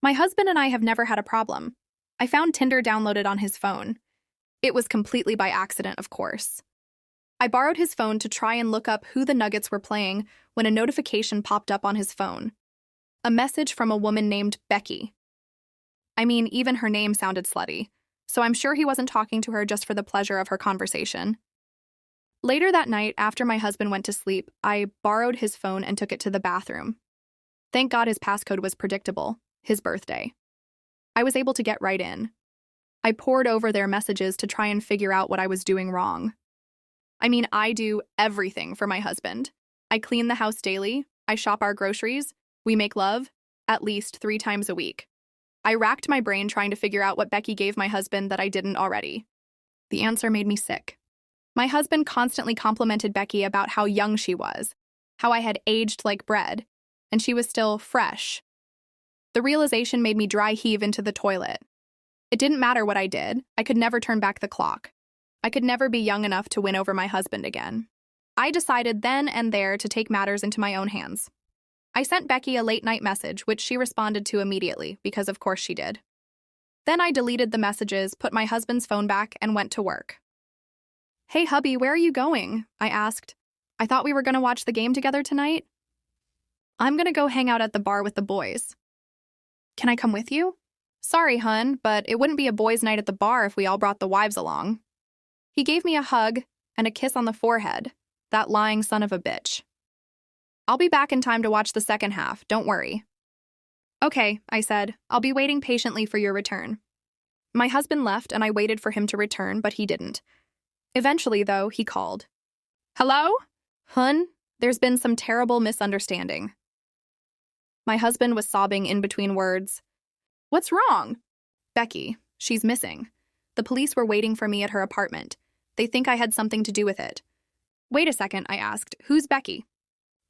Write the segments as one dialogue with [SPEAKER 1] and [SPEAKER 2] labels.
[SPEAKER 1] My husband and I have never had a problem. I found Tinder downloaded on his phone. It was completely by accident, of course. I borrowed his phone to try and look up who the Nuggets were playing when a notification popped up on his phone. A message from a woman named Becky. I mean, even her name sounded slutty, so I'm sure he wasn't talking to her just for the pleasure of her conversation. Later that night, after my husband went to sleep, I borrowed his phone and took it to the bathroom. Thank God his passcode was predictable, his birthday. I was able to get right in. I pored over their messages to try and figure out what I was doing wrong. I mean, I do everything for my husband. I clean the house daily, I shop our groceries, we make love, at least 3 times a week. I racked my brain trying to figure out what Becky gave my husband that I didn't already. The answer made me sick. My husband constantly complimented Becky about how young she was, how I had aged like bread, and she was still fresh. The realization made me dry heave into the toilet. It didn't matter what I did, I could never turn back the clock. I could never be young enough to win over my husband again. I decided then and there to take matters into my own hands. I sent Becky a late-night message, which she responded to immediately, because of course she did. Then I deleted the messages, put my husband's phone back, and went to work. "Hey, hubby, where are you going?" I asked. "I thought we were going to watch the game together tonight." "I'm going to go hang out at the bar with the boys." "Can I come with you?" "Sorry, hun, but it wouldn't be a boys' night at the bar if we all brought the wives along." He gave me a hug and a kiss on the forehead, that lying son of a bitch. "I'll be back in time to watch the second half, don't worry." "Okay," I said, "I'll be waiting patiently for your return." My husband left and I waited for him to return, but he didn't. Eventually, though, he called. "Hello? Hun, there's been some terrible misunderstanding." My husband was sobbing in between words. "What's wrong?" "Becky, she's missing. The police were waiting for me at her apartment. They think I had something to do with it." "Wait a second," I asked. "Who's Becky?"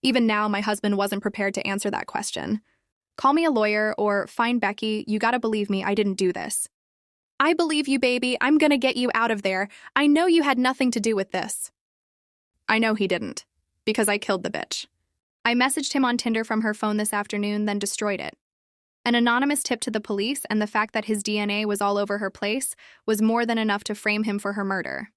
[SPEAKER 1] Even now, my husband wasn't prepared to answer that question. "Call me a lawyer or find Becky. You gotta believe me, I didn't do this." "I believe you, baby. I'm gonna get you out of there. I know you had nothing to do with this." I know he didn't, because I killed the bitch. I messaged him on Tinder from her phone this afternoon, then destroyed it. An anonymous tip to the police and the fact that his DNA was all over her place was more than enough to frame him for her murder.